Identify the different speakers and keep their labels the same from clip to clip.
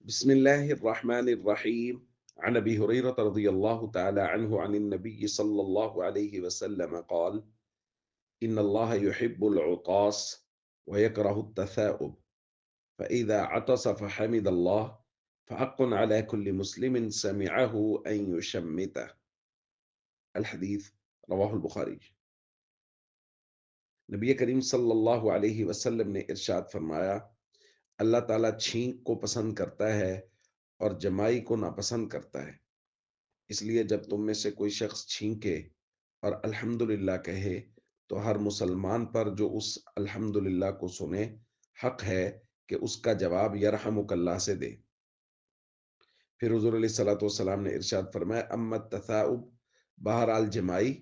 Speaker 1: بسم الله الرحمن الرحيم. عن أبي هريرة رضي الله تعالى عنه عن النبي صلى الله عليه وسلم قال: إن الله يحب العطاس ويكره التثاؤب، فإذا عطس فحمد الله فحق على كل مسلم سمعه أن يشمته. الحديث رواه البخاري۔ नबी करीम सल्लल्लाहु अलैहि वसल्लम ने इरशाद फरमाया, अल्लाह ताला छींक को पसंद करता है और जमाई को नापसंद करता है। इसलिए जब तुम में से कोई शख्स छींके और अल्हम्दुलिल्लाह कहे, तो हर मुसलमान पर जो उस अल्हम्दुलिल्लाह को सुने, हक है कि उसका जवाब यरहमुकल्लाह से दे। फिर हुजूर अलैहिस्सलातु वस्सलाम ने इरशाद फरमाया, अम्मा तसाउब, बहरहाल जमाई,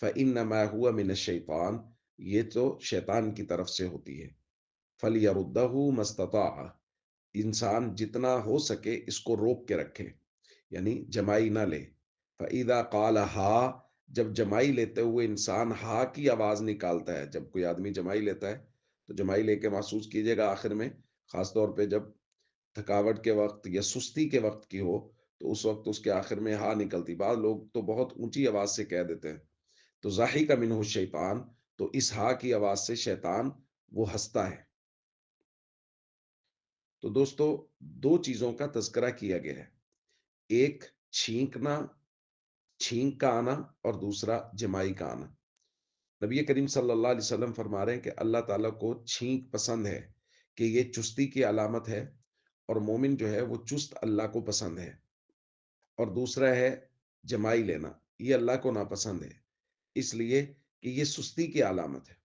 Speaker 1: फ़इन्नमा हुआ मिनश-शैतान, ये तो शैतान की तरफ से होती है। फलियरुद्दहु मस्तताअ, इंसान जितना हो सके इसको रोक के रखे, यानी जमाई ना ले। फ़इज़ा क़ाल हा, जब जमाई लेते हुए इंसान हा की आवाज़ निकालता है, जब कोई आदमी जमाई लेता है, तो जमाई लेके महसूस कीजिएगा आखिर में, ख़ास तौर पे जब थकावट के वक़्त या सुस्ती के वक़्त की हो, तो उस वक़्त उसके आखिर में हा निकलती। बाद लोग तो बहुत ऊँची आवाज़ से कह देते हैं, तो ज़ाहिका मिन्हु शैतान, तो इस हा की आवाज़ से शैतान वो हँसता है। तो दोस्तों, 2 चीज़ों का तज़किरा किया गया है। एक छींकना, छींक का आना, और दूसरा जमाई का आना। नबी करीम सल्लल्लाहु अलैहि वसल्लम फरमा रहे हैं कि अल्लाह ताला को छींक पसंद है, कि ये चुस्ती की अलामत है, और मोमिन जो है वो चुस्त अल्लाह को पसंद है। और दूसरा है जमाई लेना, ये अल्लाह को नापसंद है, इसलिए कि ये सुस्ती की अलामत है।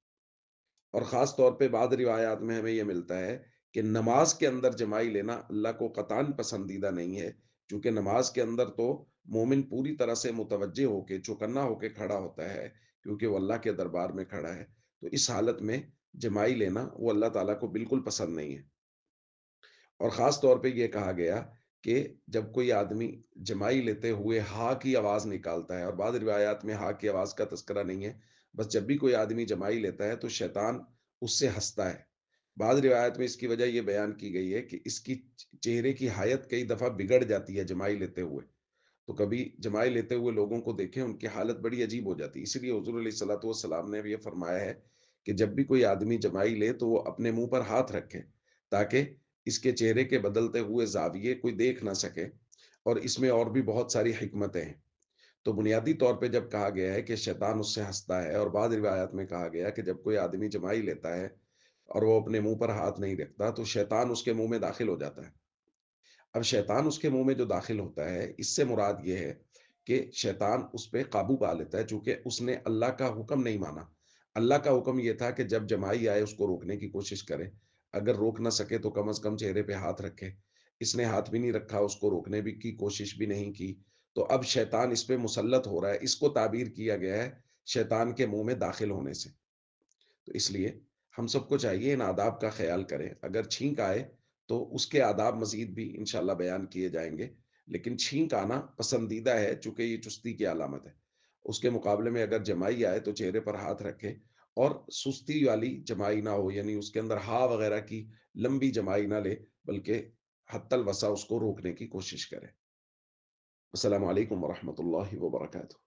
Speaker 1: और ख़ास तौर पे बाद रिवायात में हमें ये मिलता है कि नमाज के अंदर जमाई लेना अल्लाह को क़तई पसंदीदा नहीं है, क्योंकि नमाज के अंदर तो मोमिन पूरी तरह से मुतवज्जे होके, चौकन्ना होके खड़ा होता है, क्योंकि वो अल्लाह के दरबार में खड़ा है। तो इस हालत में जमाई लेना वो अल्लाह ताला को बिल्कुल पसंद नहीं है। और ख़ास तौर पे ये कहा गया कि जब कोई आदमी जमाई लेते हुए हा की आवाज़ निकालता है, और बाद रिवायात में हा की आवाज़ का तज़किरा नहीं है, बस जब भी कोई आदमी जमाई लेता है तो शैतान उससे हँसता है। बाद रिवायत में इसकी वजह ये बयान की गई है कि इसकी चेहरे की हायत कई दफ़ा बिगड़ जाती है जमाई लेते हुए। तो कभी जमाई लेते हुए लोगों को देखें, उनकी हालत बड़ी अजीब हो जाती है। इसीलिए हुज़ूर अलैहिस्सलातु वस्सलाम ने भी ये फरमाया है कि जब भी कोई आदमी जमाई ले तो वो अपने मुँह पर हाथ रखे, ताकि इसके चेहरे के बदलते हुए ज़ाविये कोई देख ना सके, और इसमें और भी बहुत सारी हिकमतें हैं। तो बुनियादी तौर पे जब कहा गया है कि शैतान उससे हँसता है, और बाद रिवायात में कहा गया है कि जब कोई आदमी जमाई लेता है और वो अपने मुँह पर हाथ नहीं रखता, तो शैतान उसके मुँह में दाखिल हो जाता है। अब शैतान उसके मुँह में जो दाखिल होता है, इससे मुराद ये है कि शैतान उस पे काबू पा लेता है, चूँकि उसने अल्लाह का हुक्म नहीं माना। अल्लाह का हुक्म ये था कि जब जमाई आए उसको रोकने की कोशिश करे। अगर रोक ना सके तो कम से कम चेहरे पे हाथ रखे। इसने हाथ भी नहीं रखा, उसको रोकने भी की कोशिश भी नहीं की। तो अब शैतान इस पे मुसल्लत हो रहा है। इसको ताबीर किया गया है शैतान के मुँह में दाखिल होने से। तो इसलिए हम सबको चाहिए इन आदाब का ख़्याल करें। अगर छींक आए तो उसके आदाब मज़ीद भी इंशाअल्लाह बयान किए जाएँगे। लेकिन छींक आना पसंदीदा है, चूँकि ये चुस्ती की अलामत है। उसके मुकाबले में अगर जमाई आए तो चेहरे पर हाथ रखें, और सुस्ती वाली जमाई ना हो, यानी उसके अंदर हा वग़ैरह की लंबी जमाई ना ले, बल्कि हत्तल वसा उसको रोकने की कोशिश करें। अस्सलामु अलैकुम व रहमतुल्लाहि व बरकातुहू।